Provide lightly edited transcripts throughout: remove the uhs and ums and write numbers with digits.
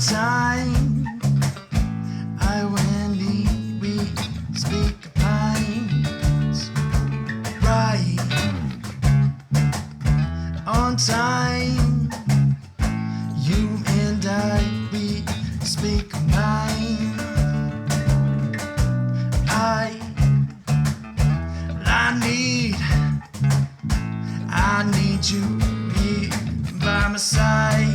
time. I when we speak minds. Right on time. You and I, we speak minds. I need you here by my side.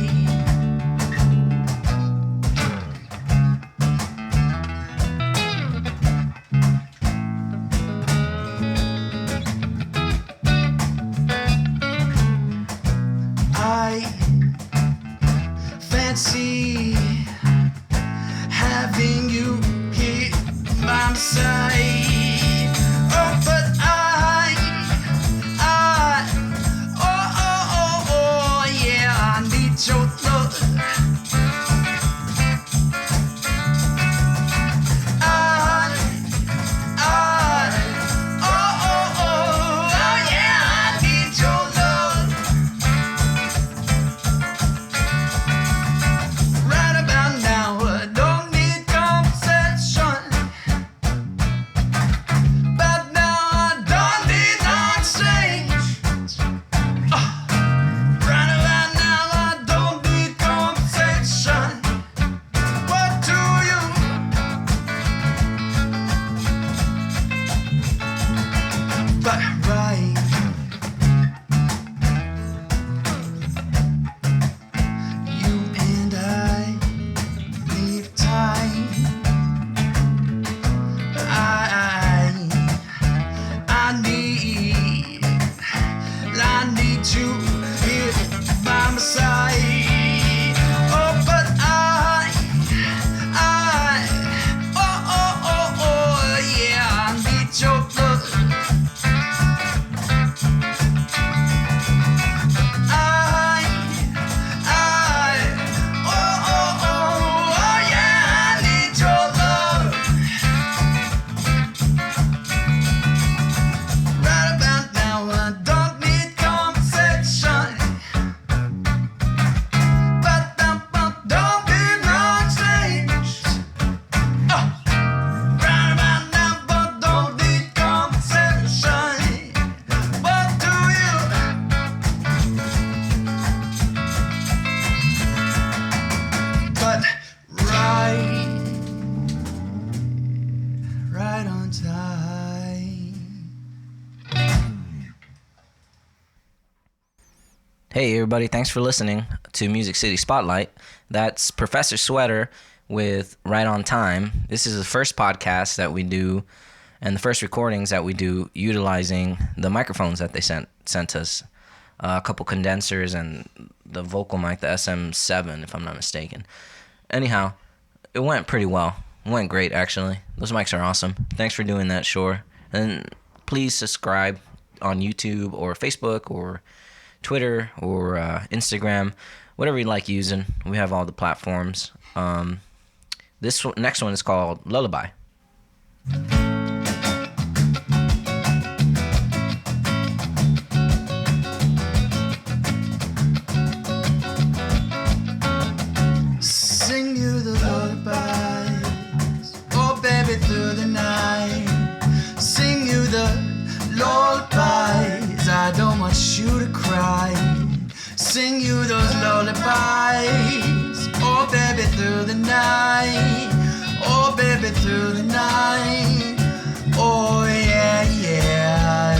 I fancy having you here by my side. Oh, but I need your love. Hey everybody, thanks for listening to Music City Spotlight. That's Professor Sweater with Right on Time. This is the first podcast that we do and the first recordings that we do utilizing the microphones that they sent us. A couple condensers and the vocal mic, the SM7 if I'm not mistaken. Anyhow, it went pretty well. It went great actually. Those mics are awesome. Thanks for doing that, Shore. And please subscribe on YouTube or Facebook or Twitter or Instagram, whatever you like using. We have all the platforms. This next one is called Lullaby. Sing you the lullabies, oh baby, through the night. Sing you the lullabies, I don't want you to cry. Sing you those lullabies, oh baby, through the night. Oh baby, through the night. Oh yeah, yeah.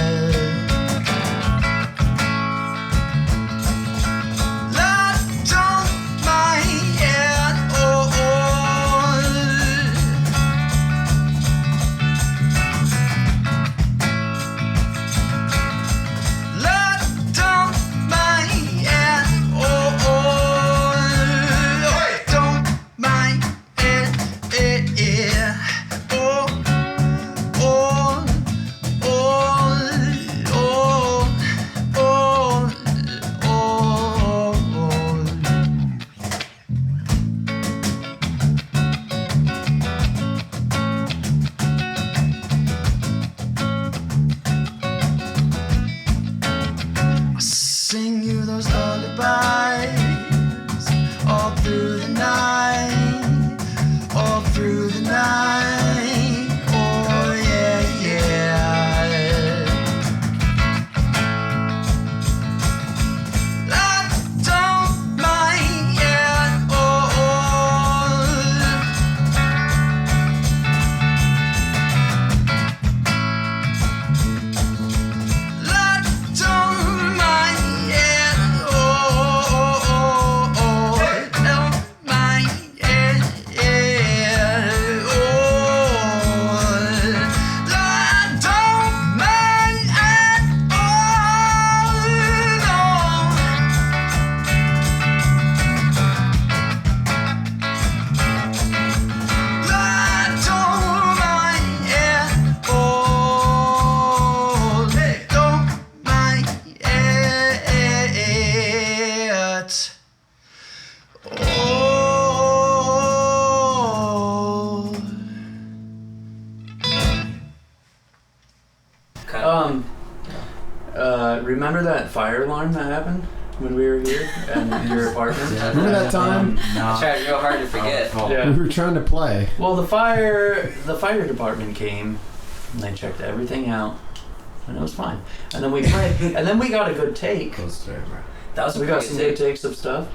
remember that fire alarm that happened when we were here in your apartment? Yeah, remember that time? I tried real hard to forget. Yeah. We were trying to play. Well, the fire department came and they checked everything out, and it was fine. And then we played, and then we got a good take. Close story, bro. That was a We got pretty some good good take. takes of stuff.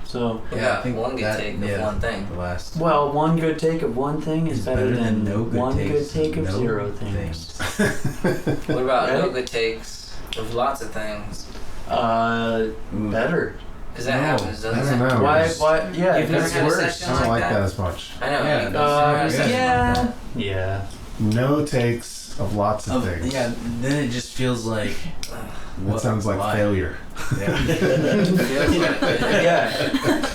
So, Yeah, I think one good take of one thing. The last. well, one good take of one thing is better than no good one takes good take of no zero things. What about no Right? good takes of lots of things? Better. Because that happens, I doesn't don't it? know. Why? Yeah. You've never it's had a worse. session I don't like that? that as much. I know. Yeah, you've that's- never had a session like Yeah. Yeah. No takes of lots of things. Yeah, then it just feels like That sounds like failure. Yeah. Yeah.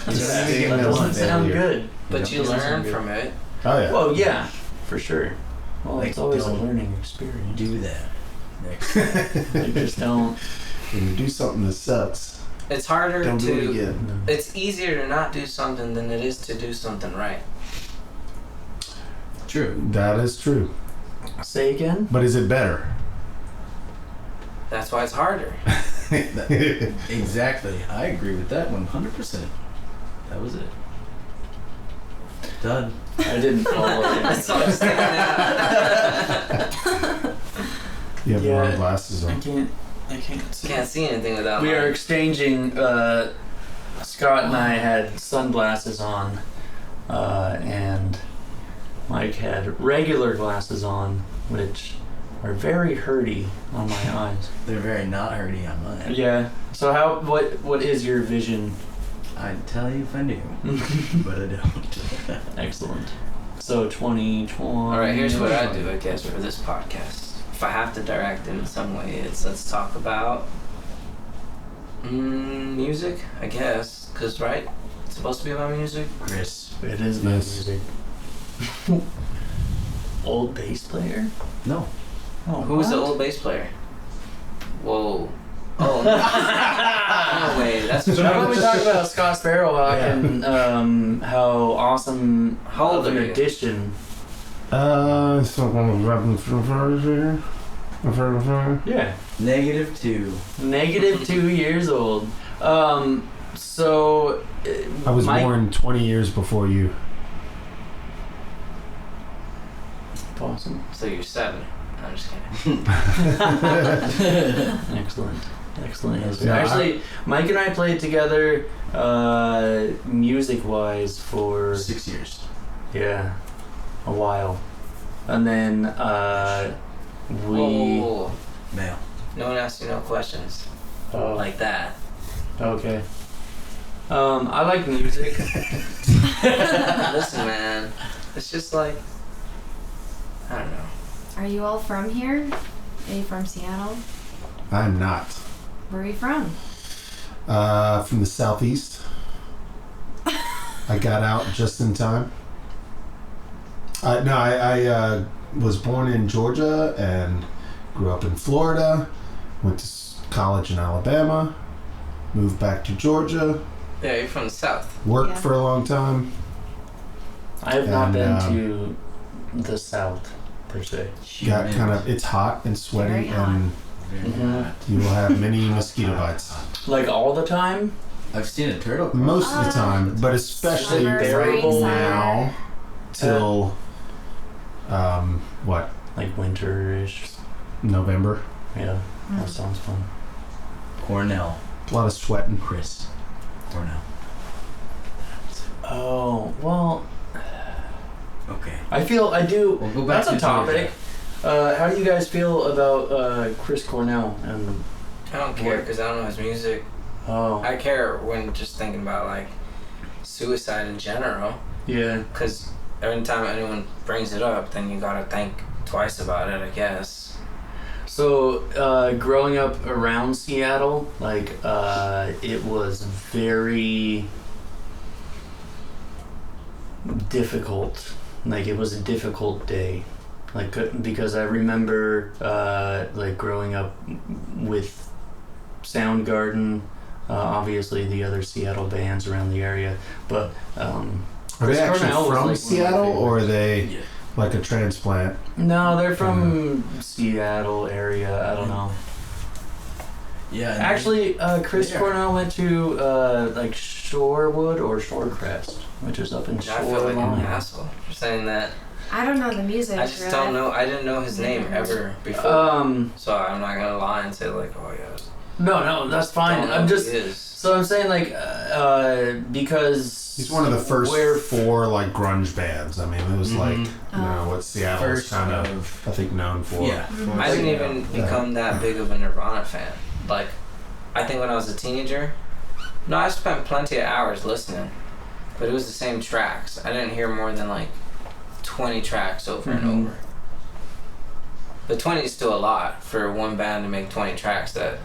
Just That doesn't sound failure. good. But you learn from it. Oh yeah. Well, yeah, for sure. Well, Like, it's always a don't learning experience. do that next time. You just don't. When you do something that sucks, It's harder don't do it to. again. It's easier to not do something than it is to do something right. True. That is true. Say again. But is it better? That's why it's harder. Exactly. I agree with that 100%. That was it. Done. I didn't follow That's it. all I'm saying now. You have Yeah. more glasses I on. can't see. Can't see anything without. We are mine. exchanging. Scott and I had sunglasses on, and Mike had regular glasses on, which are very hurty on my eyes. They're very not hurting on mine. Yeah. So what is your vision? I'd tell you if I knew, but I don't. Excellent. So 2020. All right, here's what I do, I guess, for this podcast. If I have to direct it in some way, it's let's talk about music, I guess. Because, right? It's supposed to be about music. Chris. It is about Yes. music. Old bass player? No. Oh, Who's the what? old bass player? Whoa. Oh, no. No way. That's So how about we talk about Scott Sparrowhawk Yeah. and how awesome How old of an are you? addition. Yeah. -2. Negative 2 years old. So I was Mike- born 20 years before you. Awesome. So you're 7. I'm just kidding. Excellent. Excellent. Yeah, Actually, Mike and I played together music-wise for 6 years. a while. And then we Whoa. Male. No one asked you no questions. oh, Like that. okay. I like music. Listen, man. It's just like, I don't know. Are you all from here? Are you from Seattle? I'm not. Where are you from? From the southeast. I got out just in time. I was born in Georgia and grew up in Florida. Went to college in Alabama. Moved back to Georgia. Yeah, you're from the South. Worked Yeah. for a long time. I have not And, been to the South, per se. Got kind of. It's hot and sweaty, Very hot. and Very Mhm. hot. you will have many mosquito bites. Like all the time? I've seen a turtle. cross. Most of the time, but especially Summer, bearable spring, now summer. till what, Like winter-ish. November. Yeah, that sounds fun. Cornell. A lot of sweating. Chris. Cornell. Oh, well, Okay. I do. We'll go back That's a to topic. How do you guys feel about Chris Cornell? And I don't care because I don't know his music. oh, I care when just thinking about like suicide in general. yeah. Because every time anyone brings it up, then you gotta think twice about it, I guess. So, growing up around Seattle, like, it was very difficult. Like, it was a difficult day. Like, because I remember, like, growing up with Soundgarden, obviously the other Seattle bands around the area, but, Are Chris they actually Cornell was, from like, one of my Seattle, or are they Yeah. like a transplant? no, they're from Seattle area, I don't know. Yeah. Actually, Chris Yeah. Cornell went to like Shorewood or Shorecrest, which is up in I feel like an Shoreline. asshole for saying that. I don't know the music. I just really. don't know. I didn't know his name ever before. So I'm not gonna lie and say like, oh yeah. No, that's fine. Don't know I'm who just he is. so I'm saying like because He's one of the first four like grunge bands. I mean, it was like what Seattle was First kind of- of I think known for. Yeah. I didn't even become that big of a Nirvana fan. Like, I think when I was a teenager, no, I spent plenty of hours listening, but it was the same tracks. I didn't hear more than like 20 tracks over and over. But 20 is still a lot for one band to make 20 tracks that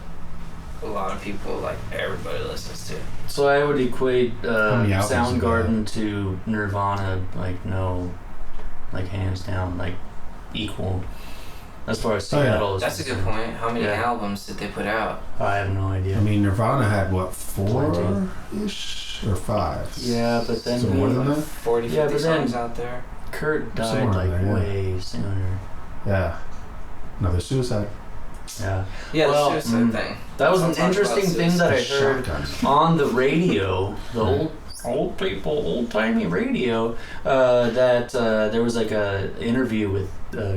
a lot of people, like everybody listens to. so I would equate many albums Soundgarden to Nirvana, like no, like hands down, like equal. As far as Seattle is That's a good concerned. point. How many albums did they put out? I have no idea. I mean, Nirvana had what 4-ish or 5? Yeah, but then So more than that? 40, 50 Yeah, but then- songs out there. Kurt died Somewhere like in there, way sooner. Yeah. Another suicide. Yeah. Yeah, Well, the suicide thing. That was I'll an talk about interesting thing that I heard Shotgun. on the radio, the old timey radio. That there was like a interview with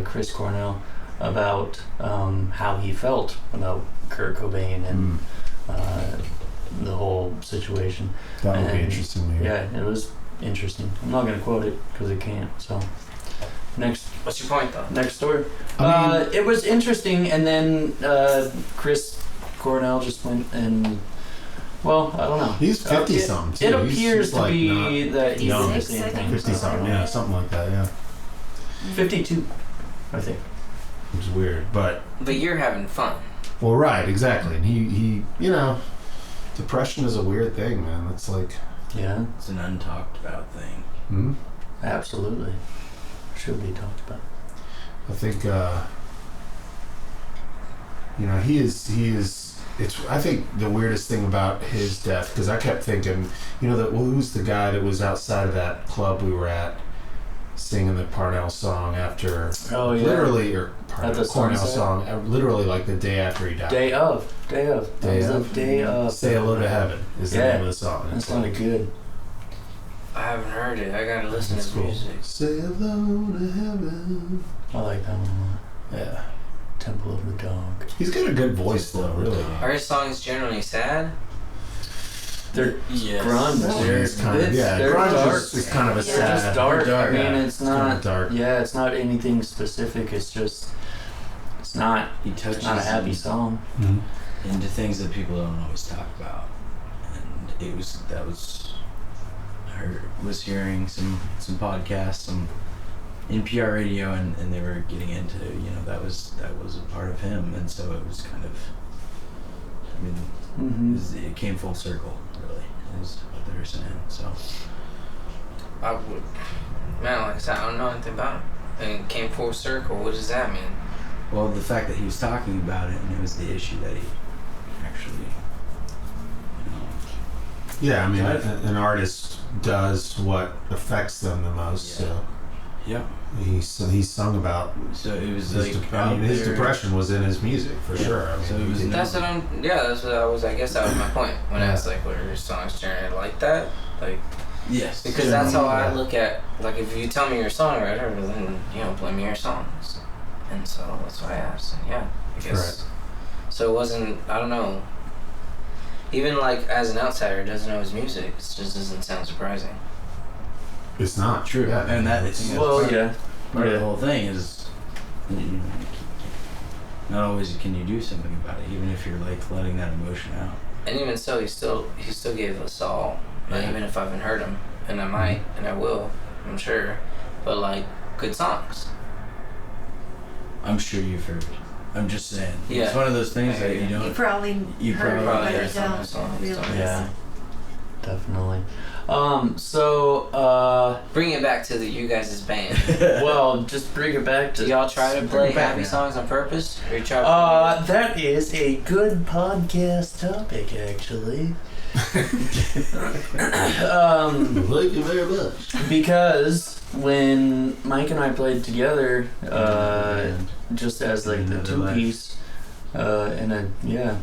Chris Cornell about how he felt about Kurt Cobain and the whole situation. That would be And, interesting to hear. Yeah, it was interesting. I'm not gonna quote it because it can't. So next. What's your point, though? Next story. I mean- It was interesting, and then Chris Cornell just went and, well, I don't know. He's 50 something too. It He's- appears he's to like be not that he's young. the same 56, I thing. think. 50 something, yeah, something like that, yeah. 52, I think. Which is weird, but But you're having fun. well, right, exactly. And he, you know, depression is a weird thing, man. It's like, Yeah, It's an untalked about thing. absolutely. Should be talked about. I think, you know, he is. It's. I think the weirdest thing about his death, because I kept thinking, you know, that who's the guy that was outside of that club we were at, singing the Parnell song after, Oh, yeah. literally, or At the Cornell sunset? song, literally like the day after he died. Day of. That Day was the of? day of. Say Hello to Heaven is the Yeah. name of the song. That sounded good. I haven't heard it. I gotta listen to That's his cool. music. Say hello to heaven. I like that one a lot. Yeah. Temple of the Dog. He's got a good voice though, really. Are his songs generally sad? They're Yes. grunge. That one is kind of, yeah, they're grunge dark. is kind of a Yeah. They're just sad. dark. dark, I mean, yeah. it's It's kinda not dark. Yeah, it's not anything specific. It's just, it's not He touches a happy song. Mhm. into things that people don't always talk about, and I was hearing some podcasts, some NPR radio, and they were getting into, you know, that was a part of him, and so it was kind of, I mean, it came full circle, really, is what they were saying. So I would. Man, like I said, I don't know anything about him. And it came full circle. What does that mean? well, the fact that he was talking about it, and it was the issue that he actually, you know, Yeah, I mean, Right. an artist does what affects them the most. Yeah. So yeah. he sung about So it was his, like I mean, out his there. depression was in his music for Yeah. sure. I mean, So it was he- That's what I'm. Yeah, that's what I was. I guess that was my point when I Yeah. asked like, what are your songs generally like that? Like, Yes. because that's how I Yeah. look at. Like, if you tell me you're a songwriter, then you know, play me your songs. And so that's why I asked. And yeah, I guess. Right. So it wasn't. I don't know. Even like as an outsider, doesn't know his music. It just doesn't sound surprising. It's not True. Yeah, And that it's- is- Well, part- yeah. Part of Yeah. the whole thing is, you know, not always can you do something about it, even if you're like letting that emotion out. And even so, he still gave us all. And Yeah. even if I haven't heard him, and I might, and I will, I'm sure. But like good songs. I'm sure you've heard. I'm just saying. Yeah. It's one of those things that you You don't. probably You heard probably it, heard but some you of don't the songs, realize. Yeah. Definitely. So, Bring it back to you guys' band. well, just bring it back to. Do y'all try to Bring play it back happy now. songs on purpose? Or you try to That is a good podcast topic, actually. Thank you very much. Because when Mike and I played together, just as like the Another two life. piece, in a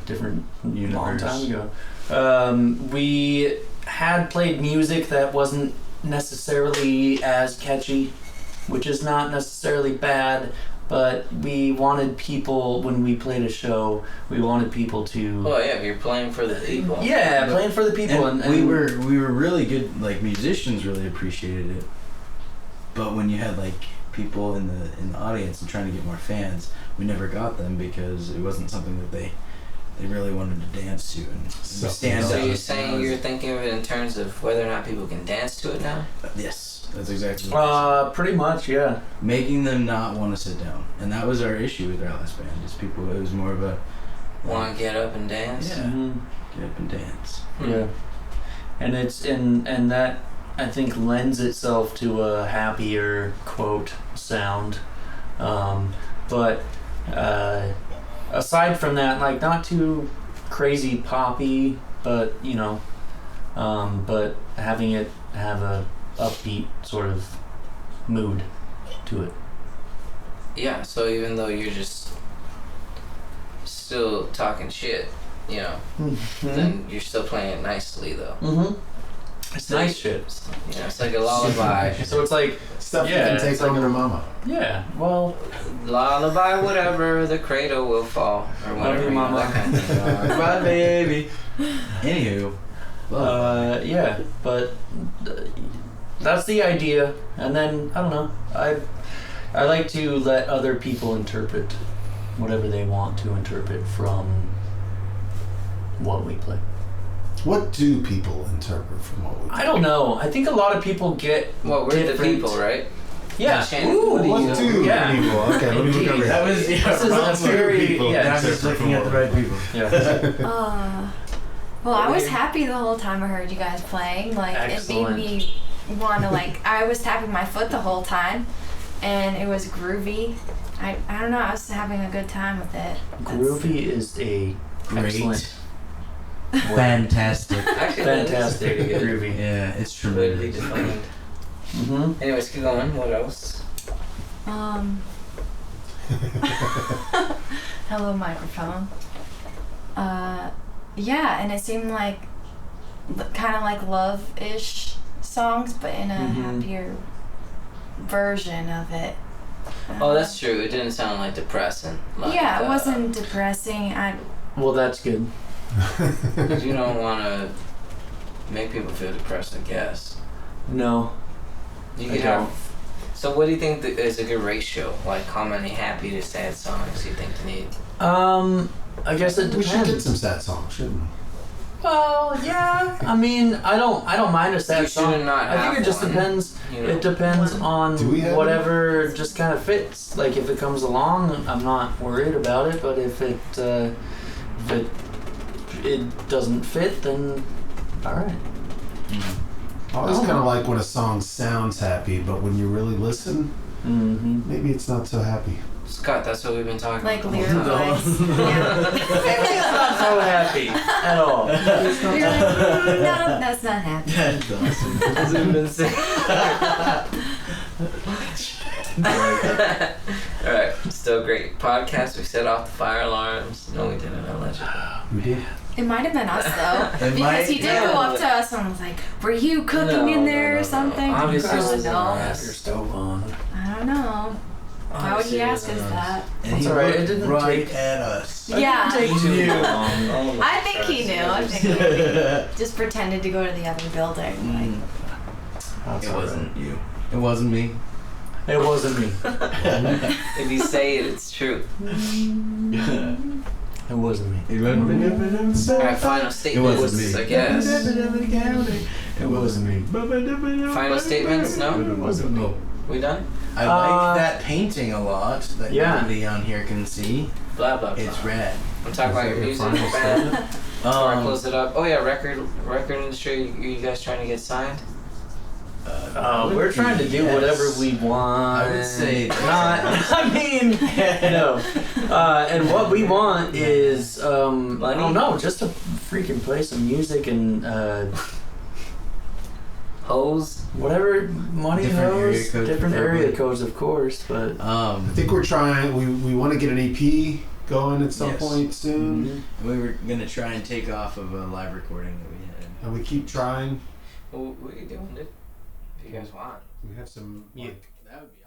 different long Universe. time ago. We had played music that wasn't necessarily as catchy, which is not necessarily bad, but we wanted people, when we played a show, we wanted people to Oh yeah, you're playing for the people. playing for the people, And we were really good. Like musicians really appreciated it, but when you had like people in the audience and trying to get more fans, we never got them because it wasn't something that they really wanted to dance to and stand So out. you're saying you're thinking of it in terms of whether or not people can dance to it now? Yes, that's exactly what it is. pretty much, yeah. Making them not want to sit down, and that was our issue with our last band. Is people, it was more of a Want to get up and dance? Yeah. Get up and dance. Yeah, and it's and that I think lends itself to a happier quote sound, but aside from that, like not too crazy poppy, but but having it have a upbeat sort of mood to it. Yeah, so even though you're just still talking shit, then you're still playing it nicely though. It's nice shit. It's like a lullaby. So it's like Stuff Yeah, you can take it's like home to mama. well, Lullaby, whatever, the cradle will fall. Or whatever. you, mama. That kind of thing. Bye, baby. Anywho. but that's the idea, and then I don't know. I like to let other people interpret whatever they want to interpret from what we play. What do people interpret from what we do? I don't know. I think a lot of people get Well, we're the different- people, right? Yeah. Shannon, Ooh, what do you What do Yeah. people? Okay, let me look over That here. was This is What a do very people yeah. I'm just looking at the right people. Yeah. Well, I was happy the whole time I heard you guys playing. Like, Excellent. it made me want to, I was tapping my foot the whole time, and it was groovy. I don't know, I was having a good time with it. Groovy is a excellent word. Fantastic. Actually, that is Fantastic. pretty good. Groovy. Yeah, it's Really tremendous. defined. Mm-hmm. Anyways, keep going. What else? Hello, microphone. Yeah, and it seemed like kind of like love-ish songs, but in a happier version of it. Oh, that's true. It didn't sound like depressing. Like, Yeah, it wasn't depressing. Well, that's good. Because you don't want to make people feel depressed, I guess. No. You I could don't. have. So, what do you think is a good ratio? Like, how many happy to sad songs do you think you need? I guess it We should get depends. some sad songs, shouldn't we? Well, yeah. I mean, I don't mind a sad You song. should not I think have it just one, depends. you know. It depends on Do we have whatever just kind of fits. Like if it comes along, I'm not worried about it. But if it doesn't fit, then all right. I always kind of like when a song sounds happy, but when you really listen, Mm-hmm. maybe it's not so happy. Scott, that's what we've been talking Like about. lyric wise. Yeah. Not so happy at all. You're like, no, that's not happy. That's awesome. That's what we've been saying. Alright, still great. Podcast, we set off the fire alarms. No, we didn't, allegedly. We did. It might have been us though, It because might- he did go up to us and was like, "Were you cooking in there or something?" Obviously, I it was was no. not. Have your stove on. I don't know. Why would he ask us that? And That's he all right, looked it didn't right take- at us. Yeah. It didn't take too Knew. long. Oh my I think he knew. I think he just pretended to go to the other building. Like, That's It all right. wasn't you. It wasn't me. It wasn't me. If you say it, it's true. It wasn't me. It wasn't me. Alright, final statements, wasn't me. I guess. It wasn't me. Final statements, no? It wasn't me. We done? I like that painting a lot that Yeah. nobody on here can see. Blah, blah, blah. It's rad. I'm talking about your music Final band. Before I Um, close it up. Oh yeah, record industry. You guys trying to get signed? We're trying to do Yes. whatever we want. I would say not. I mean, no. And what we want is, I don't know, just to freaking play some music and Hoes. whatever money Different area knows. codes Different preferably. area codes, of course, but I think we're trying. We want to get an EP going at some Yes. point soon. And we were gonna try and take off of a live recording that we had. And we keep trying. Well, we can do it if you guys want. We have some Yeah. like That would be